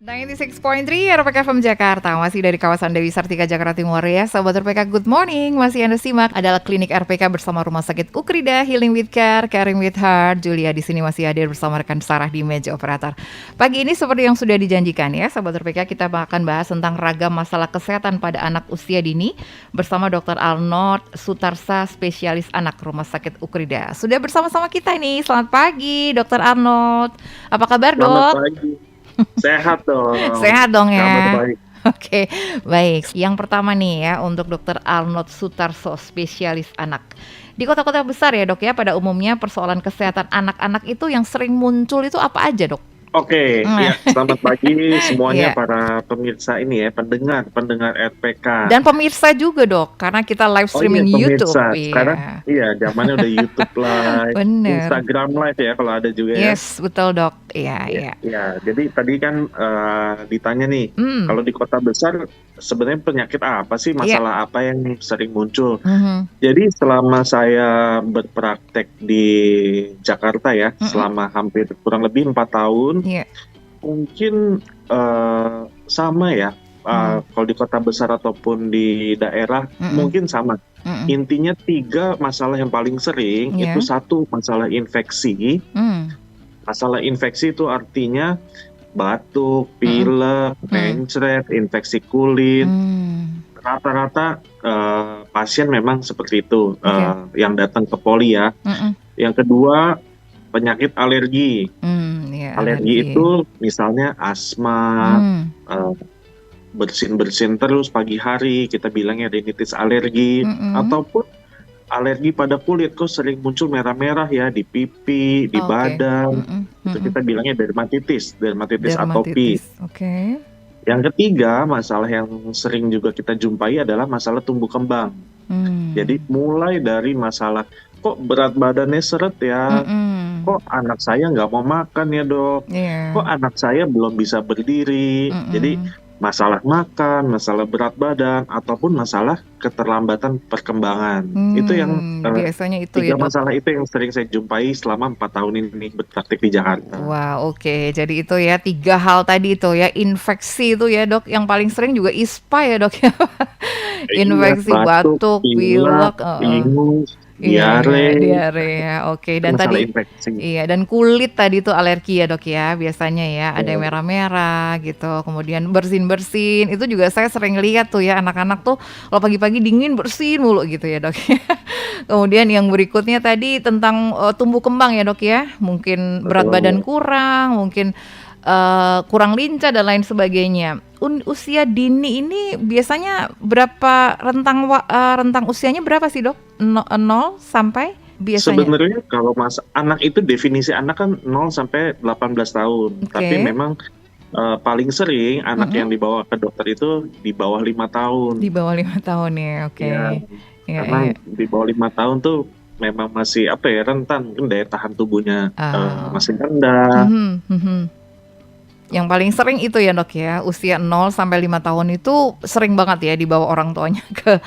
96.3 RPK FM Jakarta, masih dari kawasan Dewi Sartika Jakarta Timur ya. Sahabat RPK, good morning. Masih Anda simak adalah Klinik RPK bersama Rumah Sakit Ukrida, Healing with Care, Caring with Heart. Julia di sini masih hadir bersama rekan Sarah di meja operator. Pagi ini seperti yang sudah dijanjikan ya, sahabat RPK, kita akan bahas tentang ragam masalah kesehatan pada anak usia dini bersama Dr. Arnold Sutarsa, spesialis anak Rumah Sakit Ukrida. Sudah bersama-sama kita nih. Selamat pagi, Dr. Arnold. Apa kabar, Selamat Dok? pagi. Sehat dong. Sehat dong Kabar ya. baik. Oke, baik. Yang pertama nih ya untuk Dr. Arnold Sutarso, spesialis anak. Di kota-kota besar ya dok ya, pada umumnya persoalan kesehatan anak-anak itu yang sering muncul itu apa aja dok? Oke, Nah, ya selamat pagi semuanya iya. para pemirsa ini ya, pendengar RPK. Dan pemirsa juga dok, karena kita live Oh iya streaming YouTube. pemirsa, sekarang Iya, iya zamannya udah YouTube Live, bener. Instagram Live ya kalau ada juga ya. Yes, betul dok. Iya, Iya, iya. iya. Jadi tadi kan ditanya nih, Hmm, kalau di kota besar sebenarnya penyakit apa sih, iya. masalah apa yang sering muncul? Mhm, Jadi selama saya berpraktek di Jakarta ya, mhm, selama hampir kurang lebih 4 tahun, iya. mungkin sama ya. Mhm, Kalau di kota besar ataupun di daerah mhm, mungkin sama. mhm. Intinya 3 masalah yang paling sering itu, Iya. satu masalah infeksi. Hmm, Masalah infeksi itu artinya batuk, mhm, pilek, hmm, mencret, infeksi kulit. hmm. Rata-rata pasien memang seperti itu Oke. yang datang ke poli ya. Mhm. Yang kedua, penyakit alergi. Iya Alergi alergi. itu misalnya asma, Mmm, eee, bersin-bersin terus pagi hari, kita bilangnya rinitis alergi, mhm. ataupun alergi pada kulit, kok sering muncul merah-merah ya di pipi, di Oke, badan, mhm, itu mhm. kita bilangnya dermatitis atopi. Dermatitis, oke. Yang ketiga, masalah yang sering juga kita jumpai adalah masalah tumbuh kembang. Jadi Mmm, mulai dari masalah, "Kok berat badannya seret ya? mhm, Kok anak saya nggak mau makan ya dok? Kok iya, anak saya belum bisa berdiri?" Jadi mhm. masalah makan, masalah berat badan, ataupun masalah keterlambatan perkembangan. Itu yang Biasanya itu ya, tiga Dok? masalah itu yang sering saya jumpai selama 4 tahun ini berpraktik di Jakarta. Wah, oke. Jadi itu ya 3 hal tadi itu ya, infeksi itu ya, Dok, yang paling sering juga ISPA ya, Dok, ya? Iya, Infeksi batuk, batuk, pilek, pilek, heeh. ingus, Iya iya, diare, diare ya, oke. itu Dan masalah tadi infeksi. iya, dan kulit tadi tuh alergi ya, Dok, ya, biasanya ya, ada yang Betul. merah-merah gitu, kemudian bersin-bersin, itu juga saya sering lihat tuh ya, anak-anak tuh kalau pagi-pagi dingin bersin mulu gitu ya, Dok, ya. Kemudian yang berikutnya tadi tentang, tumbuh kembang ya, Dok, ya, mungkin berat badan Betul. kurang, mungkin, kurang lincah dan lain sebagainya. Usia dini ini biasanya berapa rentang usianya berapa sih, Dok? 0 sampai biasanya? Sebenarnya kalau anak itu, definisi anak kan 0 sampai 18 tahun, tapi Oke, memang paling sering anak yang mhm, dibawa ke dokter itu di bawah 5 di tahun. bawah 5 tahun ya, oke. Ya, Iya karena iya, di bawah 5 tahun tuh memang masih apa ya, rentan, mungkin daya tahan tubuhnya oh, masih rendah. mhm mhm. Yang paling sering itu ya, Dok, ya, usia 0 sampai 5 tahun itu sering banget ya dibawa orang tuanya ke,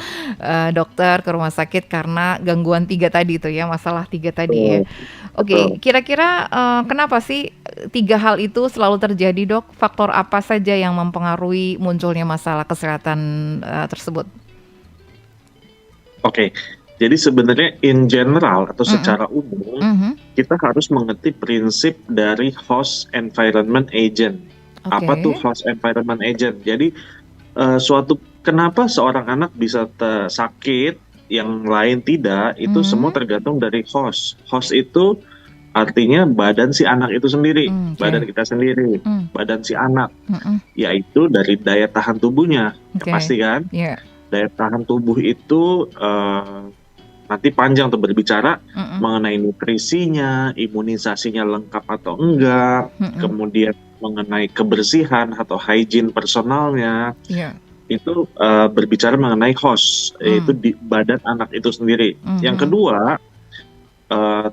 dokter, ke rumah sakit karena gangguan 3 tadi itu ya, masalah 3 tadi ya. Betul, betul. Oke, kira-kira, kenapa sih, 3 hal itu selalu terjadi, Dok? Faktor apa saja yang mempengaruhi munculnya masalah kesehatan, tersebut? Oke, jadi sebenarnya in general atau Mhm, secara umum, mhm, kita harus mengerti prinsip dari host environment agent. Apa tuh oke, host environment agent? Jadi kenapa seorang anak bisa sakit, yang lain tidak, itu semua mmm, tergantung dari host. Host itu artinya badan si anak itu sendiri, oke, badan kita sendiri, mmm, badan si anak, mhm, yaitu dari daya tahan tubuhnya, yang oke, pasti kan. iya, Daya tahan tubuh itu nanti panjang tuh berbicara mhm, mengenai nutrisinya, imunisasinya lengkap atau enggak, mhm, kemudian mengenai kebersihan atau hygiene personalnya, iya, itu berbicara mengenai host, yaitu mmm, di badan anak itu sendiri. Yang mhm, kedua,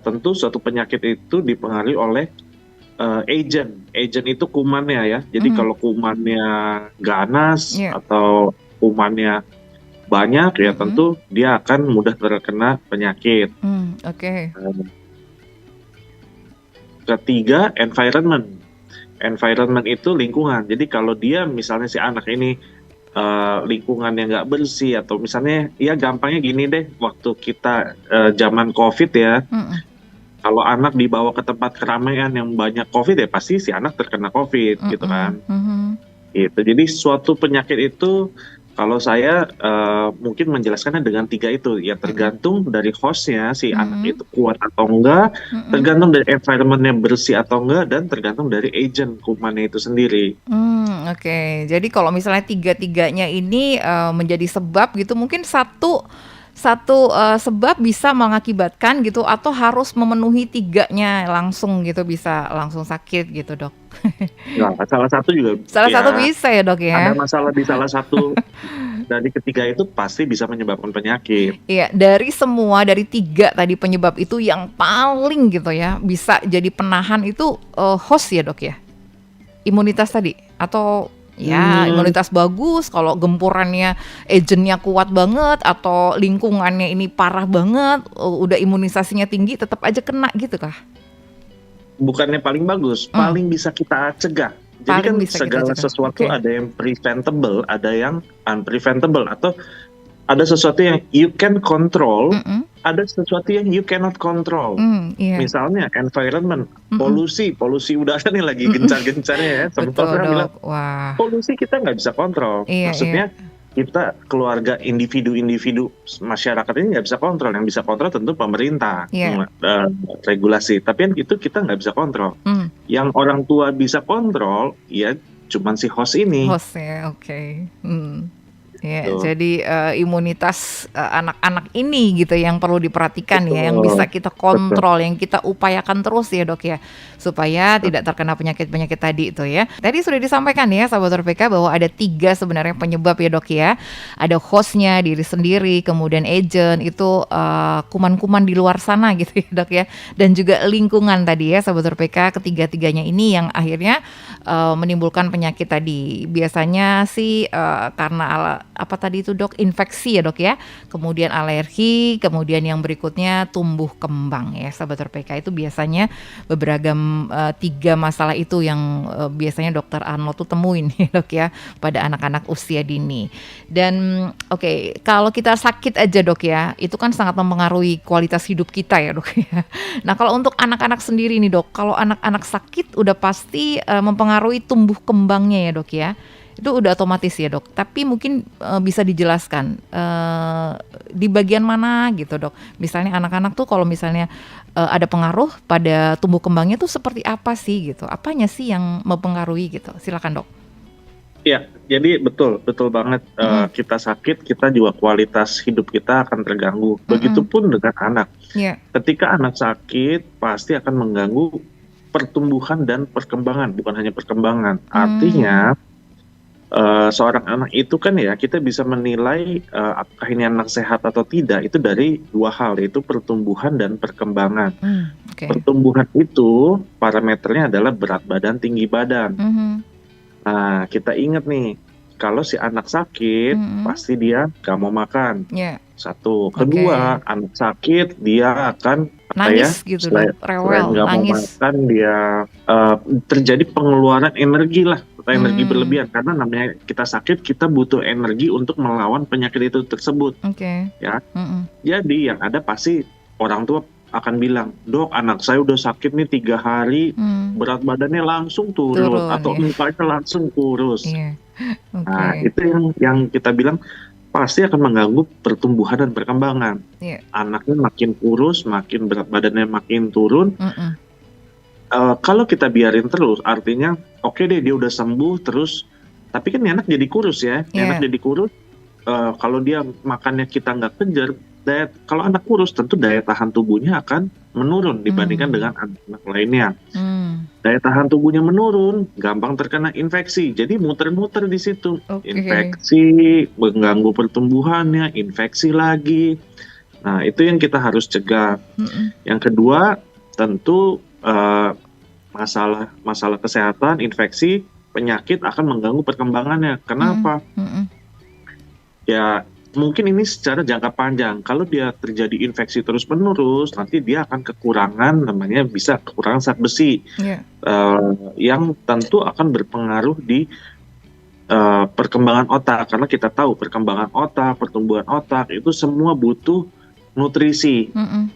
tentu suatu penyakit itu dipengaruhi oleh agent. Agent itu kumannya ya. Jadi mhm, kalau kumannya ganas iya, atau kumannya banyak ya, mhm. tentu dia akan mudah terkena penyakit. Oke. Ketiga, environment. environment itu lingkungan. Jadi kalau dia misalnya si anak ini lingkungan yang nggak bersih, atau misalnya ya gampangnya gini deh, waktu kita zaman COVID ya, Mm-mm. kalau anak dibawa ke tempat keramaian yang banyak COVID ya pasti si anak terkena COVID gitu kan. Mm-mm. Mhm. Gitu. Jadi suatu penyakit itu kalau saya mungkin menjelaskannya dengan 3 itu, ya Mm-mm. tergantung dari hostnya si anak Mhm. itu kuat atau enggak, Mhm. tergantung dari environmentnya bersih atau enggak, dan tergantung dari agent kumannya itu sendiri. Oke. Jadi kalau misalnya tiga-tiganya ini menjadi sebab gitu, mungkin satu satu sebab bisa mengakibatkan gitu, atau harus memenuhi tiganya langsung gitu, bisa langsung sakit gitu, Dok? Nah, salah satu juga Salah satu ya bisa ya, Dok, ada ya? masalah di salah satu dari ketiga itu pasti bisa menyebabkan penyakit. Iya, dari 3 tadi penyebab itu yang paling gitu ya, bisa jadi penahan itu, host ya, Dok, ya? Imunitas tadi? Atau ya Hmm, imunitas bagus, kalau gempurannya agentnya kuat banget, atau lingkungannya ini parah banget, udah imunisasinya tinggi tetap aja kena gitu kah? bukannya paling bagus, Mmm, paling bisa kita cegah. Jadi paling kan bisa kita segala cegah, sesuatu oke. ada yang preventable, ada yang unpreventable, atau ada sesuatu yang you can control, Mhm. ada sesuatu yang you cannot control. Iya. Misalnya environment, Mhm. polusi udara nih lagi Mhm. gencar-gencarnya ya. Semua Betul, orang bilang Dok. Wah, polusi kita nggak bisa kontrol. iya, iya. Maksudnya kita keluarga individu-individu masyarakat ini nggak bisa kontrol. Yang bisa kontrol tentu pemerintah, Iya. regulasi. Tapi kan itu kita nggak bisa kontrol. Mmm. Yang orang tua bisa kontrol, ya cuman si host ini. Host-nya, oke. Ya, Tuh. jadi, imunitas, anak-anak ini gitu yang perlu diperhatikan ya, yang bisa Betul, kita betul, kontrol, yang kita upayakan terus ya, Dok, ya, supaya tidak terkena penyakit-penyakit tadi itu ya. Tadi sudah disampaikan ya sahabat RPK bahwa ada 3 sebenarnya penyebab ya, Dok, ya. Ada host-nya, diri sendiri, kemudian agent, itu, kuman-kuman di luar sana gitu ya, Dok, ya, dan juga lingkungan tadi ya sahabat RPK, ketiga-tiganya ini yang akhirnya, menimbulkan penyakit tadi. Biasanya sih, karena apa tadi itu, Dok, infeksi ya, Dok, ya, kemudian alergi, kemudian yang berikutnya tumbuh kembang ya sahabat RPK. Itu biasanya beragam, 3 masalah itu yang, biasanya Dokter Arnold tuh temuin ya, Dok, ya, pada anak-anak usia dini. Dan oke, kalau kita sakit aja, Dok, ya, itu kan sangat mempengaruhi kualitas hidup kita ya, Dok, ya. Nah, kalau untuk anak-anak sendiri nih, Dok, kalau anak-anak sakit udah pasti, mempengaruhi tumbuh kembangnya ya, Dok, ya. Itu udah otomatis ya, Dok. Tapi mungkin, bisa dijelaskan, di bagian mana gitu, Dok? Misalnya anak-anak tuh kalau misalnya, ada pengaruh pada tumbuh kembangnya tuh seperti apa sih gitu? Apanya sih yang mempengaruhi gitu? Silakan, Dok. Ya, jadi betul, betul banget. Mhm. Kita sakit, kita juga kualitas hidup kita akan terganggu. Mhm. Begitupun dengan anak. Iya. Ketika anak sakit, pasti akan mengganggu pertumbuhan dan perkembangan, bukan hanya perkembangan. Mmm. Artinya, seorang anak itu kan ya kita bisa menilai apakah ini anak sehat atau tidak itu dari 2 hal, yaitu pertumbuhan dan perkembangan. Oke. Pertumbuhan itu parameternya adalah berat badan, tinggi badan. Mhm. Nah, kita ingat nih, kalau si anak sakit, Mhm. pasti dia nggak mau makan. Iya. Satu. Oke. Kedua, anak sakit, dia akan, apa ya, Nangis gitu, selain Dok, selain rewel, nggak mau nangis. makan, dia terjadi pengeluaran energi lah, atau energi Mmm. berlebihan. Karena namanya kita sakit, kita butuh energi untuk melawan penyakit itu tersebut, Oke. ya. Mhm. Jadi yang ada pasti orang tua akan bilang, "Dok, anak saya udah sakit nih 3 hari, Mmm. berat badannya langsung turun Turun atau ya. mukanya langsung kurus." Iya. Nah, Oke. itu yang kita bilang pasti akan mengganggu pertumbuhan dan perkembangan. Iya. Anaknya makin kurus, makin berat badannya makin turun. Mhm. Kalau kita biarin terus, artinya oke deh dia udah sembuh terus, tapi kan nih anak jadi kurus ya. Nih anak Iya. jadi kurus, kalau dia makannya kita nggak kejar, kalau anak kurus tentu daya tahan tubuhnya akan menurun dibandingkan Mmm. dengan anak-anak lainnya. Mmm. Daya tahan tubuhnya menurun, gampang terkena infeksi. Jadi muter-muter di situ. Oke. Infeksi, mengganggu pertumbuhannya, infeksi lagi. Nah, itu yang kita harus cegah. Mhm. Yang kedua, tentu masalah masalah kesehatan, infeksi, penyakit akan mengganggu perkembangannya. Mhm. Kenapa? Mhm. Ya, mungkin ini secara jangka panjang. Kalau dia terjadi infeksi terus-menerus, nanti dia akan kekurangan, namanya bisa kekurangan zat besi, Iya. yang tentu akan berpengaruh di perkembangan otak. Karena kita tahu perkembangan otak, pertumbuhan otak itu semua butuh nutrisi. Mm-mm.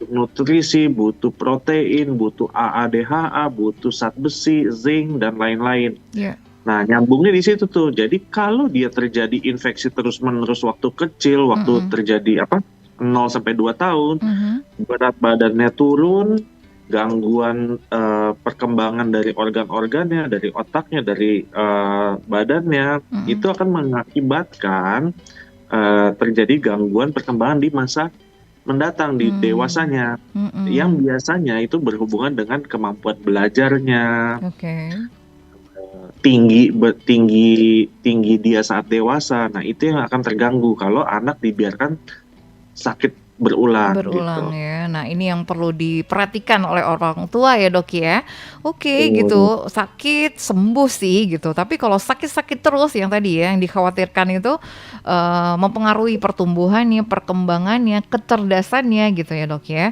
Nutrisi, butuh protein, butuh AADHA, butuh zat besi, zinc, dan lain-lain. Iya. Nah, nyambungnya di situ tuh. Jadi kalau dia terjadi infeksi terus-menerus waktu kecil, waktu Mm-mm. terjadi 0 sampai 2 tahun, Mhm. berat badannya turun, gangguan perkembangan dari organ-organnya, dari otaknya, dari badannya, Mm-mm. itu akan mengakibatkan terjadi gangguan perkembangan di masa mendatang, di dewasanya, yang Mm-mm. biasanya itu berhubungan dengan kemampuan belajarnya, Oke. tinggi dia saat dewasa. Nah, itu yang akan terganggu kalau anak dibiarkan sakit berulang Berulang gitu. ya. Nah, ini yang perlu diperhatikan oleh orang tua ya, Dok ya. Oke, Betul. gitu. Sakit sembuh sih gitu. Tapi kalau sakit-sakit terus yang tadi ya yang dikhawatirkan itu mempengaruhi pertumbuhannya, perkembangannya, kecerdasannya gitu ya, Dok ya.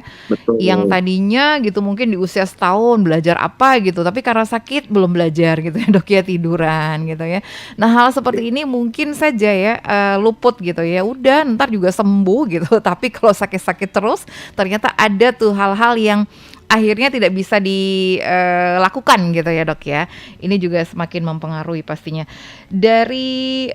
Yang Betul. tadinya gitu mungkin di usia setahun belajar apa gitu, tapi karena sakit belum belajar gitu ya, Dok ya, tiduran gitu ya. Nah, hal seperti ini mungkin saja ya luput gitu ya. Udah ntar juga sembuh gitu. Tapi kalau sakit-sakit terus ternyata ada tuh hal-hal yang akhirnya tidak bisa dilakukan gitu ya, Dok ya. Ini juga semakin mempengaruhi pastinya. Dari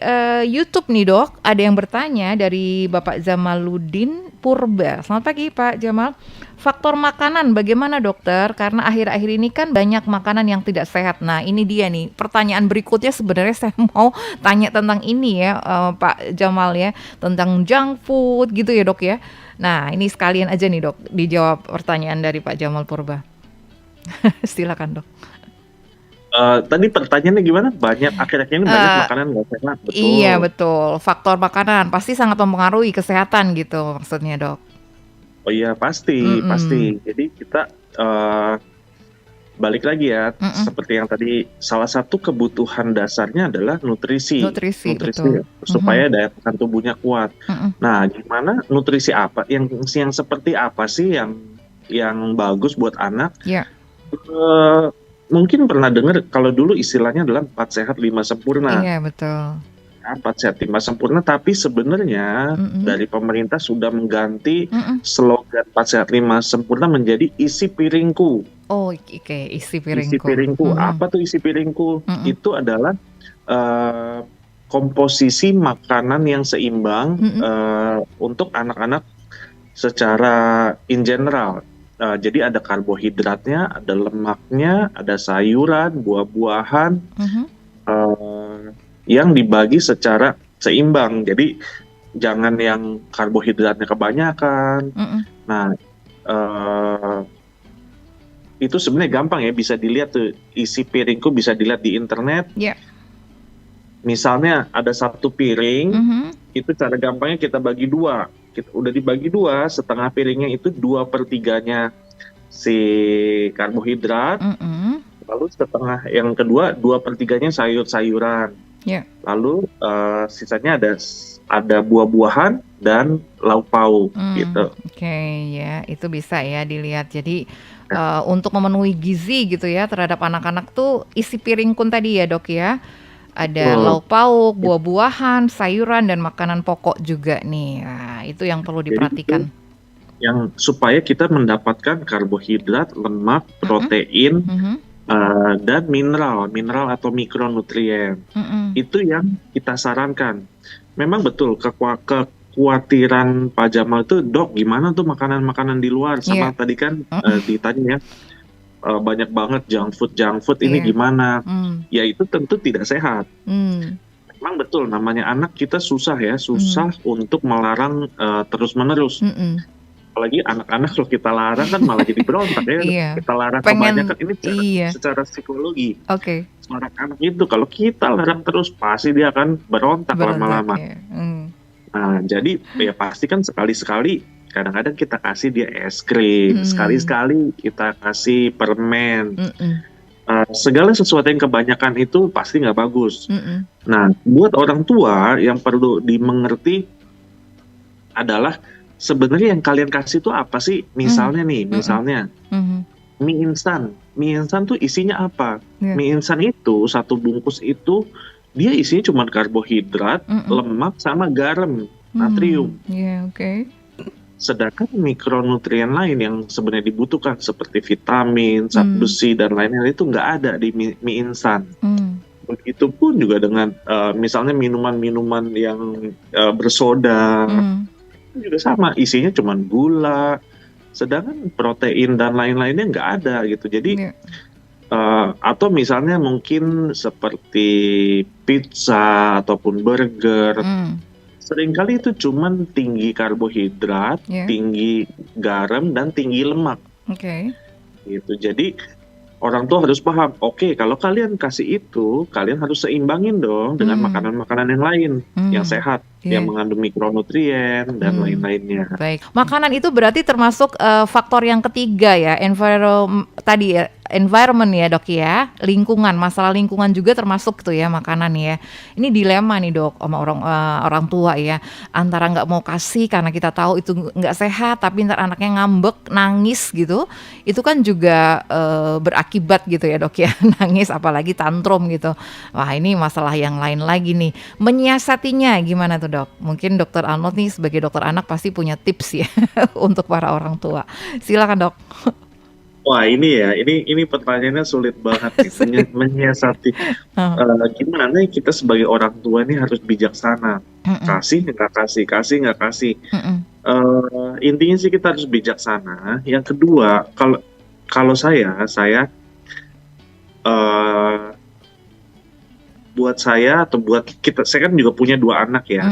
YouTube nih, Dok, ada yang bertanya dari Bapak Zamaluddin Purba. Selamat pagi Pak Jamal. Faktor makanan bagaimana, dokter? Karena akhir-akhir ini kan banyak makanan yang tidak sehat. Nah, ini dia nih pertanyaan berikutnya, sebenarnya saya mau tanya tentang ini ya, Pak Jamal ya, tentang junk food gitu ya, Dok ya. Nah, ini sekalian aja nih, Dok, dijawab pertanyaan dari Pak Jamal Purba. Silakan, Dok. Tadi pertanyaannya gimana? Akhir-akhir ini banyak Eh, makanan nggak sehat, iya betul. betul, faktor makanan pasti sangat mempengaruhi kesehatan gitu maksudnya, Dok. Oh iya, pasti, Mm-mm. pasti. Jadi kita balik lagi ya, Mm-mm. seperti yang tadi, salah satu kebutuhan dasarnya adalah nutrisi, Nutrisi, nutrisi betul. Mhm. supaya daya tahan tubuhnya kuat. Mm-mm. Nah, gimana nutrisi apa, yang seperti apa sih yang bagus buat anak? Ya. Eh, Mungkin pernah dengar kalau dulu istilahnya adalah 4 sehat 5 sempurna. Iya betul. 4 sehat 5 sempurna, tapi sebenarnya Mm-mm. dari pemerintah sudah mengganti Mm-mm. slogan 4 sehat 5 sempurna menjadi isi piringku. Oh, oke, isi Isi piringku. piringku, Mm-mm. apa tuh isi piringku? Mm-mm. Itu adalah eh, komposisi makanan yang seimbang Mm-mm. untuk anak-anak secara in general. Jadi ada karbohidratnya, ada lemaknya, ada sayuran, buah-buahan, Mhm. yang dibagi secara seimbang. Jadi jangan yang karbohidratnya kebanyakan. Mm-mm. Nah, eh, itu sebenarnya gampang ya, bisa dilihat tuh, isi piringku bisa dilihat di internet. Ya. Misalnya ada satu piring, Mhm. itu cara gampangnya kita bagi dua. Udah dibagi dua, setengah piringnya itu 2/3-nya si karbohidrat, Mm-mm. lalu setengah yang kedua 2/3-nya sayur-sayuran. Ya. Lalu sisanya ada buah-buahan dan lauk pauk gitu. Oke, ya, itu bisa ya dilihat. Jadi untuk memenuhi gizi gitu ya terhadap anak-anak tuh isi piringkun tadi ya, Dok ya. Ada Betul. lauk pauk, buah-buahan, sayuran dan makanan pokok juga nih. Nah, itu yang perlu Jadi itu diperhatikan. yang supaya kita mendapatkan karbohidrat, lemak, Mm-mm. protein, Mhm. dan mineral atau mikronutrien. Mm-mm. Itu yang kita sarankan. Memang betul kekhawatiran Pak Jamal itu, dok, gimana tuh makanan-makanan di luar? Sama Iya. tadi kan Mm-mm. ditanya ya, banyak banget junk food ini Iya. gimana? Mm. Ya itu tentu tidak sehat. Mm. Memang betul, namanya anak kita susah untuk melarang terus-menerus. Mm-mm. Apalagi anak-anak kalau kita larang kan malah jadi berontak ya. Iya. Kita larang Pengen, kebanyakan, ini iya. secara psikologi. Oke. Seorang anak itu kalau kita larang terus pasti dia akan berontak Berontak lama-lama. ya. Mm. Nah, jadi ya pasti kan sekali-sekali kadang-kadang kita kasih dia es krim, sekali-sekali kita kasih permen. Mm-mm. Segala sesuatu yang kebanyakan itu pasti nggak bagus. Mm-mm. Nah, buat orang tua yang perlu dimengerti, adalah sebenarnya yang kalian kasih tuh apa sih? Misalnya nih, Mm-mm. misalnya Mhm. mie instan. Mie instan tuh isinya apa? Iya. Mie instan itu satu bungkus itu dia isinya cuma karbohidrat, Mm-mm. lemak sama garam, natrium. Iya, oke. Sedangkan mikronutrien lain yang sebenarnya dibutuhkan seperti vitamin, zat besi dan lain-lain itu nggak ada di mie instan. Hmm. Begitupun juga dengan misalnya minuman-minuman yang bersoda, Hmm. itu juga sama, isinya cuma gula, sedangkan protein dan lain-lainnya nggak ada gitu. Jadi Iya. atau misalnya mungkin seperti pizza ataupun burger, Hmm. seringkali itu cuman tinggi karbohidrat, Iya. tinggi garam, dan tinggi lemak Oke. gitu. Jadi orang tua harus paham, oke, kalau kalian kasih itu, kalian harus seimbangin dong dengan makanan-makanan yang lain yang sehat, Iya. yang mengandung mikronutrien dan lain-lainnya. Baik, makanan itu berarti termasuk faktor yang ketiga ya, tadi ya, environment ya dok ya, lingkungan, masalah lingkungan juga termasuk tuh ya makanan ya. Ini dilema nih dok sama orang tua ya, antara nggak mau kasih karena kita tahu itu nggak sehat, tapi ntar anaknya ngambek, nangis gitu, itu kan juga berakibat gitu ya dok ya, nangis apalagi tantrum gitu. Wah ini masalah yang lain lagi nih, menyiasatinya gimana tuh dok? Mungkin dokter Arnold nih sebagai dokter anak pasti punya tips ya untuk para orang tua. Silakan dok. Wah ini ya, ini pertanyaannya sulit banget nih, menyiasati. Gimana ya kita sebagai orang tua ini harus bijaksana. Kasih nggak kasih, kasih nggak kasih. Intinya sih kita harus bijaksana. Yang kedua, kalau saya buat saya atau buat kita, saya kan juga punya 2 anak ya.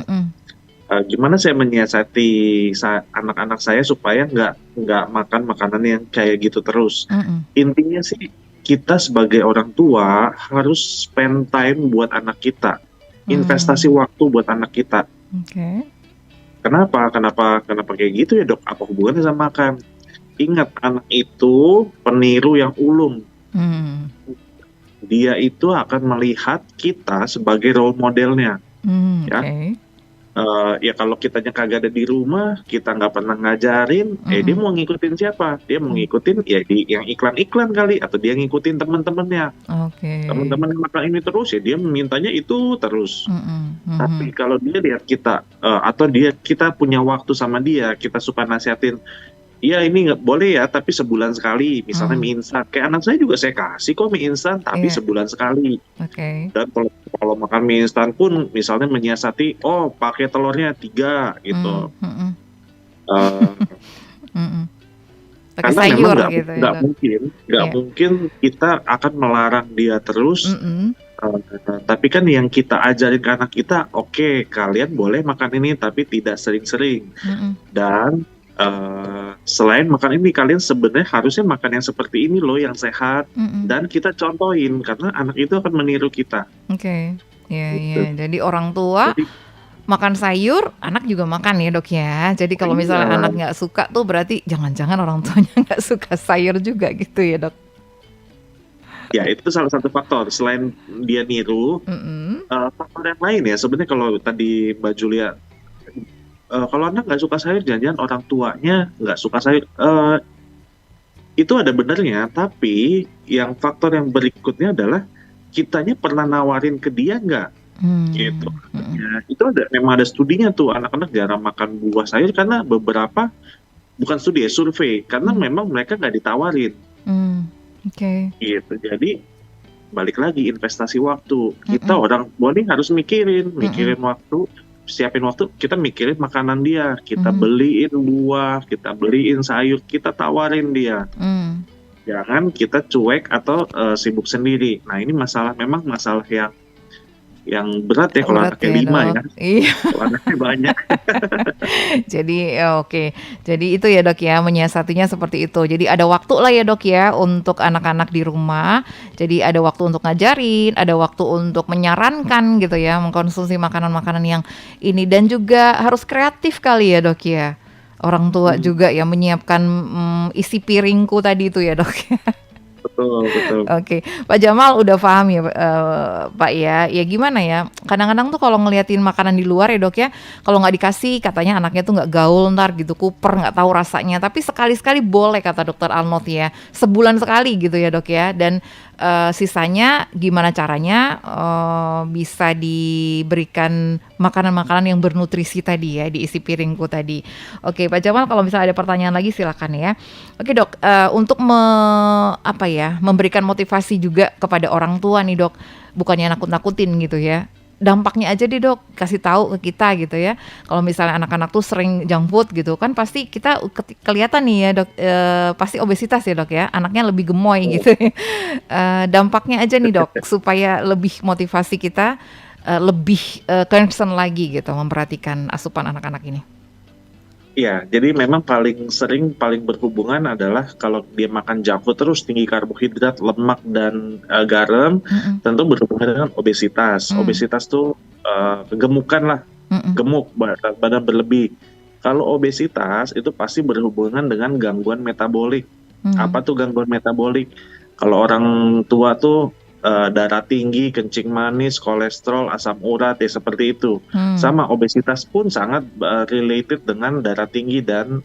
Gimana saya menyiasati anak-anak saya supaya nggak makan makanan yang kayak gitu terus. Intinya sih kita sebagai orang tua harus spend time buat anak kita, investasi waktu buat anak kita. Oke. Kenapa kayak gitu ya dok? Apa hubungannya sama makan? Ingat, anak itu peniru yang ulung. Dia itu akan melihat kita sebagai role modelnya. Ya. Okay. Ya kalau kitanya kagak ada di rumah, kita nggak pernah ngajarin, dia mau ngikutin siapa? Dia mau ngikutin ya yang iklan-iklan kali, atau dia ngikutin teman-temannya. Teman-teman yang makan ini terus ya dia memintanya itu terus. Tapi kalau dia lihat kita atau kita punya waktu sama dia, kita suka nasihatin, iya ini nggak boleh ya, tapi sebulan sekali. Misalnya mie instan, kayak anak saya juga saya kasih kok mie instan, tapi sebulan sekali. Dan kalau makan mie instan pun misalnya menyiasati, oh pakai telurnya 3 gitu. Karena sayur memang gitu nggak mungkin kita akan melarang dia terus. Tapi kan yang kita ajarin ke anak kita, oke, kalian boleh makan ini tapi tidak sering-sering. Dan selain makan ini, kalian sebenarnya harusnya makan yang seperti ini loh, yang sehat. Dan kita contohin, karena anak itu akan meniru kita. Oke. Ya. Jadi orang tua makan sayur, anak juga makan ya dok ya. Jadi kalau misalnya anak nggak suka tuh berarti jangan-jangan orang tuanya nggak suka sayur juga gitu ya dok. Ya itu salah satu faktor. Selain dia niru, faktor yang lain ya sebenarnya, kalau tadi Mbak Julia, kalau anak nggak suka sayur, jangan-jangan orang tuanya nggak suka sayur. Itu ada benernya, tapi yang faktor yang berikutnya adalah kitanya pernah nawarin ke dia nggak, gitu. Ya, itu memang ada studinya tuh, anak-anak jarang makan buah sayur karena bukan studi ya, survei, karena memang mereka nggak ditawarin. Gitu. Jadi balik lagi investasi waktu. Kita orang tua nih harus mikirin waktu. Siapin waktu, kita mikirin makanan dia, kita beliin buah, kita beliin sayur, kita tawarin dia. Jangan kita cuek atau sibuk sendiri. Nah ini memang masalah yang berat ya kalau anaknya 5 ya. Iya. Kalau anaknya banyak. Jadi oke. Jadi itu ya dok ya, menyiasatinya seperti itu. Jadi ada waktu lah ya dok ya untuk anak-anak di rumah. Jadi ada waktu untuk ngajarin, ada waktu untuk menyarankan gitu ya, mengkonsumsi makanan-makanan yang ini, dan juga harus kreatif kali ya dok ya. Orang tua juga ya menyiapkan isi piringku tadi itu ya dok ya. betul betul. Oke, Pak Jamal udah paham ya, Pak ya. Ya gimana ya, kadang-kadang tuh kalau ngeliatin makanan di luar ya Dok ya, kalau nggak dikasih katanya anaknya tuh nggak gaul ntar gitu, kuper, nggak tahu rasanya. Tapi sekali-sekali boleh kata Dokter Arnold ya, sebulan sekali gitu ya Dok ya. Dan sisanya gimana caranya bisa diberikan makanan-makanan yang bernutrisi tadi ya, diisi piringku tadi. Oke, Pak Jamal kalau misalnya ada pertanyaan lagi silakan ya. Oke Dok, untuk apa ya, memberikan motivasi juga kepada orang tua nih Dok, bukannya nakut-nakutin gitu ya. Dampaknya aja deh Dok, kasih tahu ke kita gitu ya. Kalau misalnya anak-anak tuh sering junk food gitu kan pasti kita kelihatan nih ya Dok, pasti obesitas ya Dok ya, anaknya lebih gemoy gitu ya. Dampaknya aja nih Dok, supaya lebih motivasi kita, lebih, concern lagi gitu memperhatikan asupan anak-anak ini. Iya, jadi memang paling sering, paling berhubungan adalah kalau dia makan junk food terus tinggi karbohidrat, lemak, dan garam, Mhm, tentu berhubungan dengan obesitas. mmm, Obesitas tuh kegemukan lah, mhm, gemuk, berat badan berlebih. Kalau obesitas itu pasti berhubungan dengan gangguan metabolik. mmm, Apa tuh gangguan metabolik? Kalau orang tua tuh darah tinggi, kencing manis, kolesterol, asam urat, ya seperti itu. mmm, Sama obesitas pun sangat related dengan darah tinggi dan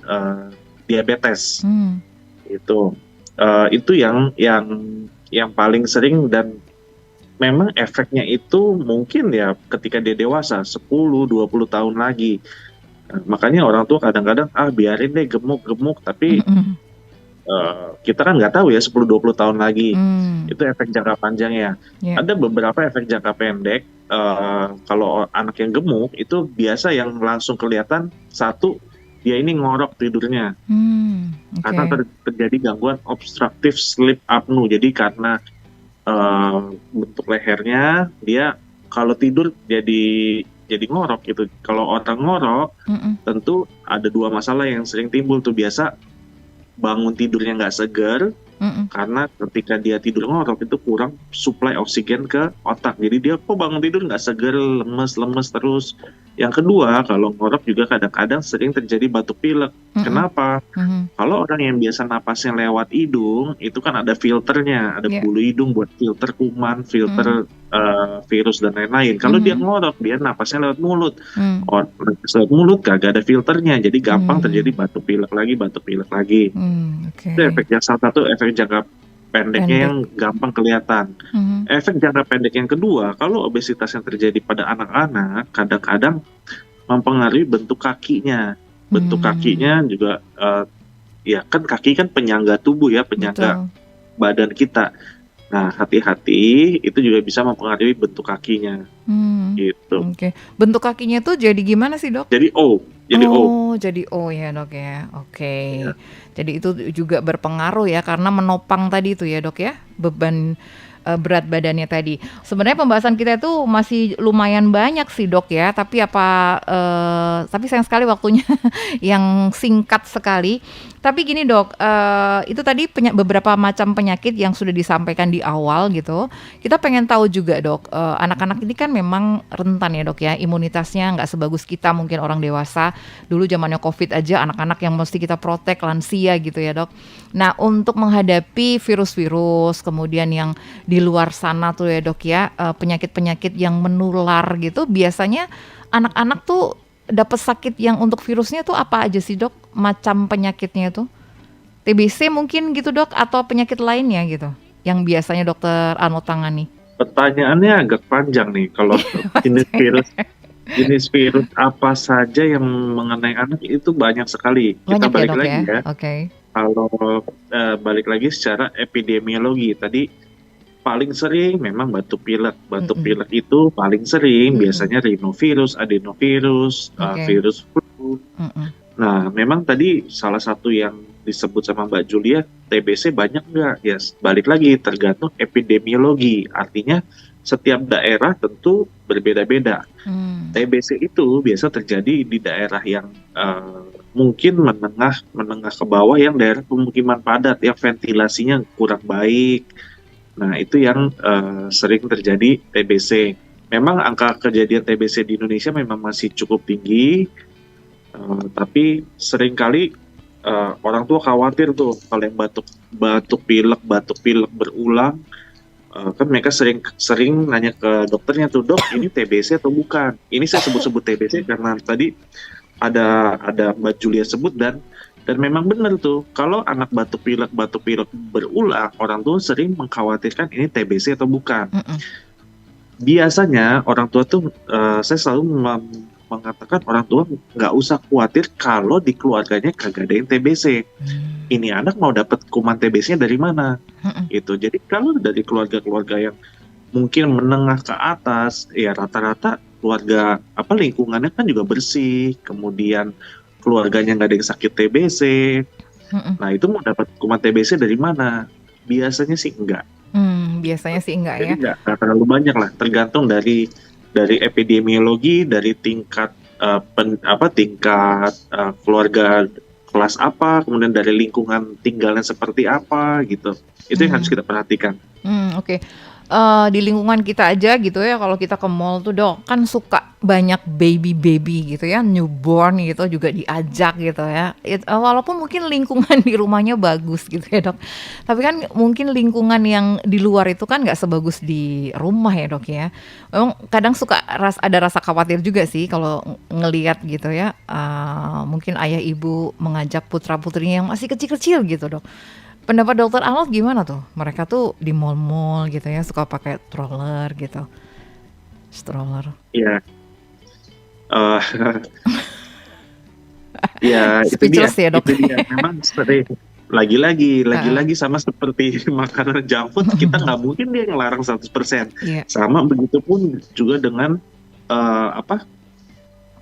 diabetes. mmm, Itu yang paling sering, dan memang efeknya itu mungkin ya ketika dia dewasa 10-20 tahun lagi. Makanya orang tua kadang-kadang biarin deh gemuk-gemuk, tapi mhm, kita kan nggak tahu ya 10-20 tahun lagi. mmm, Itu efek jangka panjang ya. ya, Ada beberapa efek jangka pendek. Kalau anak yang gemuk itu biasa yang langsung kelihatan, satu, dia ini ngorok tidurnya oke, karena terjadi gangguan obstructive sleep apnea. Jadi karena bentuk lehernya dia kalau tidur jadi ngorok gitu. Kalau orang ngorok mhm, tentu ada dua masalah yang sering timbul tuh. Biasa bangun tidurnya nggak segar, mhm, karena ketika dia tidur ngorok itu kurang suplai oksigen ke otak. Jadi dia kok bangun tidur nggak seger, lemes-lemes terus. Yang kedua, kalau ngorok juga kadang-kadang sering terjadi batuk pilek. mhm, Kenapa? mhm, Kalau orang yang biasa napasnya lewat hidung, itu kan ada filternya, ada ya, bulu hidung buat filter kuman, mhm, filter virus dan lain-lain. Kalau dia mhm, ngorok, dia napasnya lewat mulut. mmm, Napas lewat mulut kagak ada filternya, jadi gampang terjadi mmm, batuk pilek lagi, batuk pilek lagi. oke, Itu salah satu efek jangka pendeknya pendek, yang gampang kelihatan. mhm, Efek jangka pendek yang kedua, kalau obesitas yang terjadi pada anak-anak, kadang-kadang mempengaruhi bentuk kakinya. Bentuk mmm, kakinya juga, ya kan kaki kan penyangga tubuh ya, penyangga betul, badan kita. Nah, hati-hati, itu juga bisa mempengaruhi bentuk kakinya, mmm, gitu. oke. Bentuk kakinya tuh jadi gimana sih, Dok? Jadi O, jadi O. Oh, jadi O ya, Dok, ya, oke. Ya. Jadi itu juga berpengaruh ya karena menopang tadi itu ya, Dok, ya, beban, berat badannya tadi. Sebenarnya pembahasan kita itu masih lumayan banyak sih, Dok, ya, tapi sayang sekali waktunya yang singkat sekali. Tapi gini Dok, itu tadi beberapa macam penyakit yang sudah disampaikan di awal gitu. Kita pengen tahu juga Dok, anak-anak ini kan memang rentan ya Dok ya, imunitasnya nggak sebagus kita mungkin orang dewasa. Dulu zamannya Covid aja anak-anak yang mesti kita protek, lansia gitu ya Dok. Nah untuk menghadapi virus-virus, kemudian yang di luar sana tuh ya Dok ya, penyakit-penyakit yang menular gitu, biasanya anak-anak tuh dapat sakit yang untuk virusnya tuh apa aja sih Dok, macam penyakitnya itu? TBC mungkin gitu Dok, atau penyakit lainnya gitu, yang biasanya Dokter Ano tangani? Pertanyaannya agak panjang nih, kalau jenis virus jenis virus apa saja yang mengenai anak itu banyak sekali. Kita Banyak ya balik Dok lagi ya? ya, Oke. kalau balik lagi secara epidemiologi tadi, paling sering memang batuk pilek. Batuk Mhm, pilek itu paling sering mhm, biasanya rhinovirus, adenovirus, oke, virus flu. mhm, Nah, memang tadi salah satu yang disebut sama Mbak Julia, TBC banyak nggak? Ya, balik lagi tergantung epidemiologi. Artinya setiap daerah tentu berbeda-beda. mmm, TBC itu biasa terjadi di daerah yang mungkin menengah menengah ke bawah, yang daerah pemukiman padat, yang ventilasinya kurang baik. Nah, itu yang sering terjadi TBC. Memang angka kejadian TBC di Indonesia memang masih cukup tinggi, tapi seringkali orang tua khawatir tuh kalau yang batuk pilek berulang. Kan mereka sering sering nanya ke dokternya tuh, dok ini TBC atau bukan? Ini saya sebut-sebut TBC karena tadi ada Mbak Julia sebut, dan memang benar tuh kalau anak batuk pilek berulang, orang tua sering mengkhawatirkan ini TBC atau bukan. Mm-mm. Biasanya orang tua tuh, saya selalu mengatakan orang tua nggak usah khawatir kalau di keluarganya kagak ada yang TBC. Ini anak mau dapat kuman TBC-nya dari mana? Mm-mm. Itu. Jadi kalau dari keluarga-keluarga yang mungkin menengah ke atas, ya rata-rata keluarga apa lingkungannya kan juga bersih, kemudian keluarganya nggak ada yang sakit TBC. Mm-mm. Nah itu mau dapat kuman TBC dari mana? Biasanya sih enggak. Biasanya sih enggak Jadi ya. nggak terlalu banyak lah, tergantung dari epidemiologi, dari tingkat tingkat keluarga kelas apa, kemudian dari lingkungan tinggalnya seperti apa gitu. Itu yang harus Hmm. kita perhatikan. Oke. Di lingkungan kita aja gitu ya, kalau kita ke mall tuh dok, kan suka banyak baby gitu ya, newborn gitu juga diajak gitu ya. Walaupun mungkin lingkungan di rumahnya bagus gitu ya dok, tapi kan mungkin lingkungan yang di luar itu kan nggak sebagus di rumah ya dok ya. Memang kadang suka ada rasa khawatir juga sih kalau ngelihat gitu ya, mungkin ayah ibu mengajak putra putrinya yang masih kecil-kecil gitu dok. Pendapat dokter Arnold gimana tuh? Mereka tuh di mall-mall gitu ya suka pakai stroller gitu. Stroller. Ya, eh, ya itu dia, Speechless ya dok. Memang sering lagi-lagi, Heeh. lagi-lagi sama seperti makanan junk food, kita nggak mungkin dia ngelarang 100%. Iya. Sama begitupun juga dengan apa?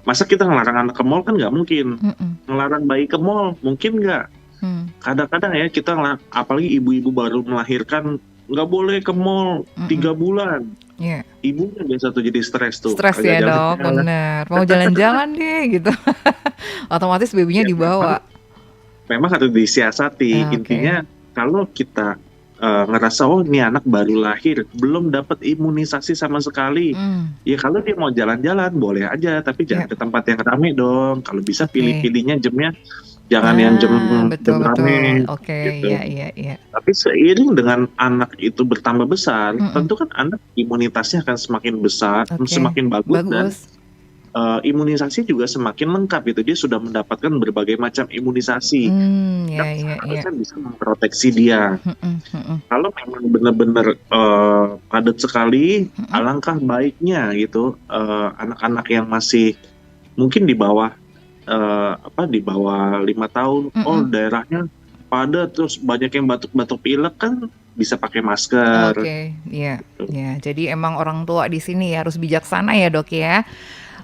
Masa kita ngelarang anak ke mall kan nggak mungkin. Mm-mm. Ngelarang bayi ke mall mungkin nggak. Hmm. Kadang-kadang ya kita apalagi ibu-ibu baru melahirkan nggak boleh ke mall Mm-mm. 3 bulan. Iya. Ibunya biasa tuh jadi stres tuh, Stres kagak ya dok, jalan-jalan. bener. Mau jalan-jalan deh gitu. Otomatis babynya Ya dibawa. memang harus disiasati. Oke. Intinya kalau kita ngerasa oh ini anak baru lahir belum dapat imunisasi sama sekali, Hmm. ya kalau dia mau jalan-jalan boleh aja, tapi Ya. jangan ke tempat yang ramai dong. Kalau bisa Oke. pilih-pilihnya jamnya jangan yang jam jam Betul betul. rame Oke, gitu. iya iya iya. Tapi seiring dengan anak itu bertambah besar, Mm-mm. tentu kan anak imunitasnya akan semakin besar, Oke. semakin bagus, dan Bagus. imunisasi juga semakin lengkap itu. Dia sudah mendapatkan berbagai macam imunisasi yang Iya iya iya. seharusnya bisa memproteksi dia. Mm-mm. Mm-mm. Kalau memang benar-benar padat sekali, Mm-mm. alangkah baiknya gitu anak-anak yang masih mungkin di bawah 5 tahun, oh Mm-mm. daerahnya padat terus banyak yang batuk-batuk pilek, kan bisa pakai masker. Oke, iya, Gitu. ya. Jadi emang orang tua di sini harus bijaksana ya dok ya.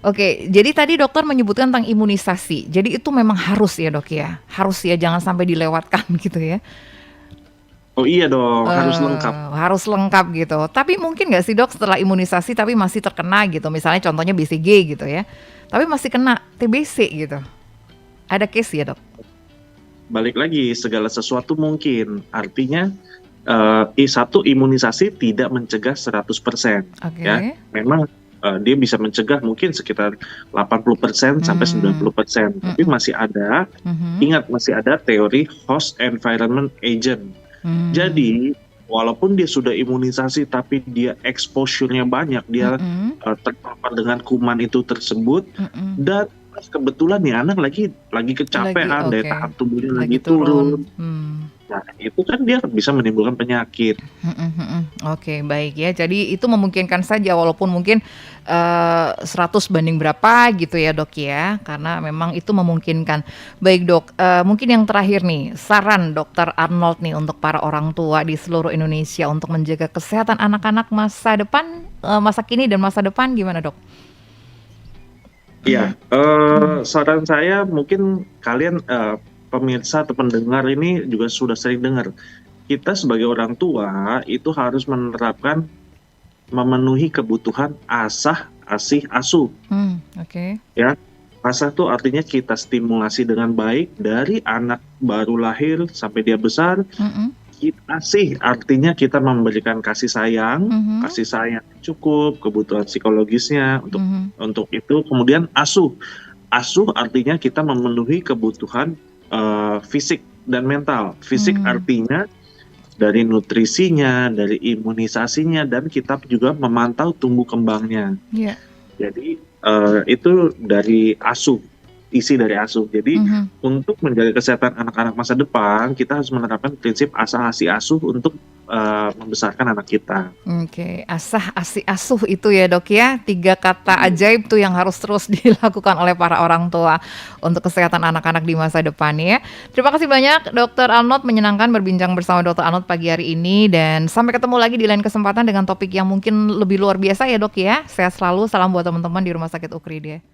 Oke, jadi tadi dokter menyebutkan tentang imunisasi. Jadi itu memang harus ya dok ya, harus ya, jangan sampai dilewatkan gitu ya. Oh iya dong, harus lengkap. Harus lengkap gitu. Tapi mungkin nggak sih dok setelah imunisasi tapi masih terkena gitu, misalnya contohnya BCG gitu ya, tapi masih kena TBC gitu. Ada case ya dok? Balik lagi, segala sesuatu mungkin. Artinya satu imunisasi tidak mencegah 100%. Ya, Oke. memang dia bisa mencegah mungkin sekitar 80% sampai 90%. Tapi Mm-mm. masih ada, Mhm. ingat masih ada teori host environment agent. Hmm. Jadi walaupun dia sudah imunisasi tapi dia exposure-nya banyak, dia Mm-mm. terpapar dengan kuman itu tersebut, Mm-mm. dan pas kebetulan nih anak lagi kecapean, daya Oke. tahan tubuhnya Lagi lagi turun. turun. Nah, itu kan dia bisa menimbulkan penyakit. Oke, baik ya. Jadi itu memungkinkan saja walaupun mungkin 100 banding berapa gitu ya dok ya, karena memang itu memungkinkan. Baik dok, mungkin yang terakhir nih, saran dokter Arnold nih untuk para orang tua di seluruh Indonesia untuk menjaga kesehatan anak-anak masa depan, masa kini dan masa depan gimana dok? Ya, saran saya mungkin kalian pemirsa atau pendengar ini juga sudah sering dengar. Kita sebagai orang tua itu harus memenuhi kebutuhan asah, asih, asuh. Oke. Ya, asah itu artinya kita stimulasi dengan baik dari anak baru lahir sampai dia besar. Asih artinya kita memberikan kasih sayang cukup, kebutuhan psikologisnya untuk itu. Kemudian asuh artinya kita memenuhi kebutuhan fisik dan mental. Fisik Hmm. artinya dari nutrisinya, dari imunisasinya, dan kita juga memantau tumbuh kembangnya. Iya. Jadi itu dari asuh, isi dari asuh. Jadi Mhm. untuk menjaga kesehatan anak-anak masa depan, kita harus menerapkan prinsip asah asi asuh untuk membesarkan anak kita. Oke, asah asi asuh itu ya Dok ya, 3 kata Hmm. ajaib tuh yang harus terus dilakukan oleh para orang tua untuk kesehatan anak-anak di masa depan ya. Terima kasih banyak Dokter Arnold, menyenangkan berbincang bersama Dokter Arnold pagi hari ini, dan sampai ketemu lagi di lain kesempatan dengan topik yang mungkin lebih luar biasa ya Dok ya. Sehat selalu, salam buat teman-teman di Rumah Sakit Ukrida.